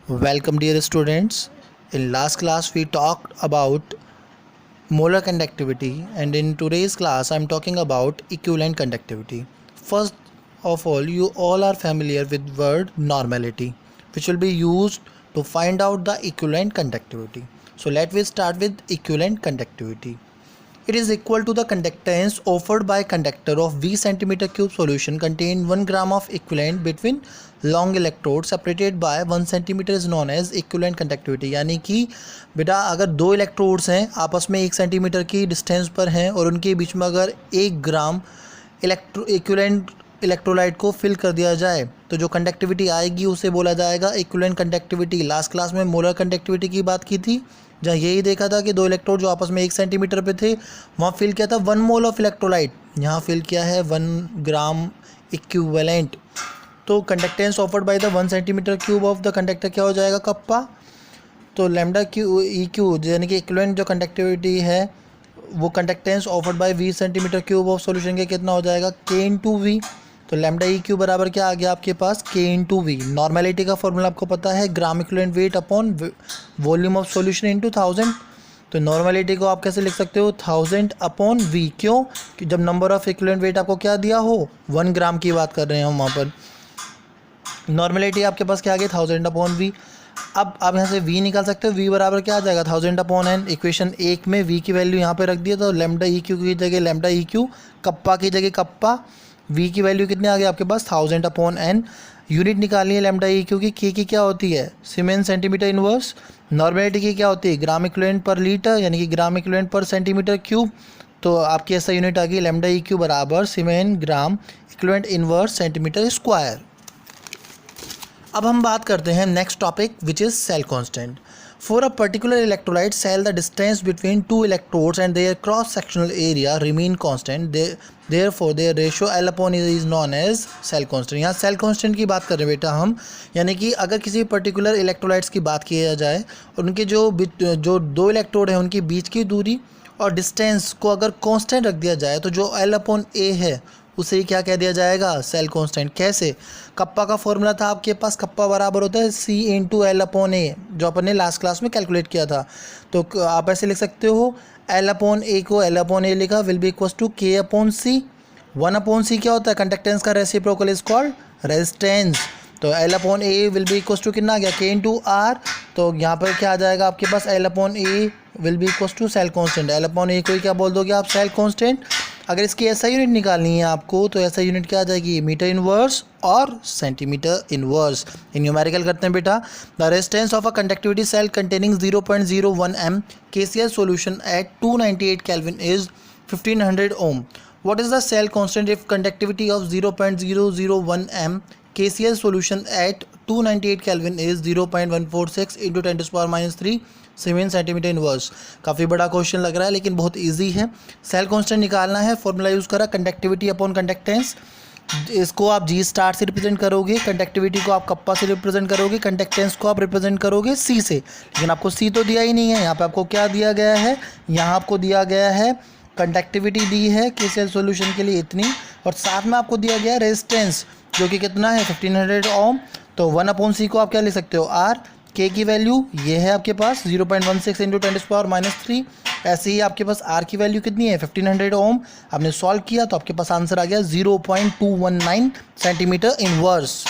Welcome dear students. In last class we talked about molar conductivity, and in today's class I am talking about equivalent conductivity. First of all, you all are familiar with word normality, which will be used to find out the equivalent conductivity. So let me start with equivalent conductivity. It is equal to the conductance offered by conductor of V cm³ solution contain 1 gram of equivalent between long electrode separated by 1 cm is known as equivalent conductivity. यानी कि बेटा अगर दो electrodes हैं आपस में 1 centimetre की distance पर हैं और उनके बीच में अगर 1 ग्राम इक्विवेलेंट इलेक्ट्रोलाइट को फिल कर दिया जाए तो जो कंडक्टिविटी आएगी उसे बोला जाएगा इक्विवेलेंट कंडक्टिविटी. लास्ट क्लास में मोलर कंडक्टिविटी की बात की थी, जहाँ यही देखा था कि दो इलेक्ट्रोड जो आपस में 1 सेंटीमीटर पे थे वहाँ फिल किया था 1 मोल ऑफ इलेक्ट्रोलाइट, यहाँ फिल किया है 1 ग्राम इक्विवेलेंट. तो conductance offered by the 1 centimetre cube of the conductor क्या हो जाएगा कप्पा. तो लैम्डा क्यू ई क्यू यानी कि इक्विवेलेंट जो कंडक्टिविटी है वो conductance offered by V centimetre cube of solution के कितना हो जाएगा K/V. तो लैम्डा ई क्यू बराबर क्या आ गया आपके पास K/V. नॉर्मेलिटी का फॉर्मूला आपको पता है gram equivalent weight upon volume of solution into 1000. तो नॉर्मेलिटी को आप कैसे लिख सकते हो 1000 अपॉन V. क्यों कि जब नंबर ऑफ इक्विवेलेंट वेट आपको क्या दिया हो 1 ग्राम की बात कर रहे हैं हम वहाँ पर. नॉर्मेलिटी आपके पास क्या आ गया 1000 अपॉन V. अब आप यहाँ से V निकाल सकते हो. V बराबर क्या आ जाएगा 1000 अपॉन n. इक्वेशन 1 में V की वैल्यू यहाँ पे रख दिया तो लैम्डा ई क्यू की जगह लैम्डा ई क्यू, कप्पा की जगह कप्पा. V की वैल्यू कितने आ गए आपके पास 1000 अपॉन n. यूनिट निकालनी है लैम्डा ई क्यू की. K की क्या होती है सीमेंस सेंटीमीटर इनवर्स. नॉर्मेलिटी की क्या होती है ग्राम इक्विवेलेंट पर लीटर यानी कि ग्राम इक्विवेलेंट पर सेंटीमीटर क्यूब. तो आपकी ऐसा यूनिट आ गई लैम्डा ई क्यू बराबर siemens gram equivalent inverse centimetre square. अब हम बात करते हैं next topic which is cell constant. For a particular electrolyte cell the distance between two electrodes and their cross sectional area remain constant. Therefore their ratio L upon is known as cell constant. यहाँ cell constant की बात कर रहे हैं बेटा हम, यानी कि अगर किसी पर्टिकुलर इलेक्ट्रोलाइट्स की बात किया जाए और उनके जो दो इलेक्ट्रोड हैं उनके बीच की दूरी और डिस्टेंस को अगर कांस्टेंट रख दिया जाए तो जो L अपॉन A है उसे ही क्या कह दिया जाएगा सेल कांस्टेंट. कैसे कप्पा का फॉर्मूला था आपके पास, कप्पा बराबर होता है C/L अपॉन A जो अपन ने लास्ट क्लास में कैलकुलेट किया था. तो आप ऐसे लिख सकते हो L अपॉन A को L अपॉन A लिखा will be equals to K upon C. 1 upon C क्या होता है कंडक्टेंस का रेसिप्रोकल इज कॉल्ड रेजिस्टेंस. तो L upon A will be equals to कितना आ गया K/R. तो यहाँ पर क्या आ जाएगा आपके पास L upon A will be equals to cell constant. L upon A को ही क्या बोल दोगे आप सेल कांस्टेंट. अगर इसकी ऐसा यूनिट निकालनी है आपको तो ऐसा यूनिट क्या आ जाएगी मीटर इनवर्स और सेंटीमीटर इनवर्स. न्यूमेरिकल करते हैं बेटा. The resistance of a conductivity cell containing 0.01 m KCl solution at 298 Kelvin is 1500 ohm. What is the cell constant if conductivity of 0.001 m KCl solution at 298 Kelvin is 0.146 into 10 to the power minus 3 siemens centimetre inverse. काफ़ी बड़ा question लग रहा है लेकिन बहुत easy है. Cell constant निकालना है, फॉर्मूला यूज़ करा कंडक्टिविटी अपॉन कंडक्टेंस. इसको आप G स्टार से रिप्रेजेंट करोगे, कंडक्टिविटी को आप कप्पा से रिप्रेजेंट करोगे, कंडक्टेंस को आप रिप्रेजेंट करोगे C से. लेकिन आपको C तो दिया ही नहीं है. यहाँ पे आपको क्या दिया गया है, यहाँ आपको दिया गया है कंडक्टिविटी दी है KCl सॉल्यूशन के लिए इतनी, और साथ में आपको दिया गया है रेजिस्टेंस जो कि कितना है 1500 ओम. तो 1 अपॉन C को आप क्या ले सकते हो R. K की वैल्यू ये है आपके पास 0.16 इंटू 10 टू पावर माइनस 3. ऐसे ही आपके पास R की वैल्यू कितनी है 1500 ओम. आपने सॉल्व किया तो आपके पास आंसर आ गया 0.219 सेंटीमीटर इनवर्स.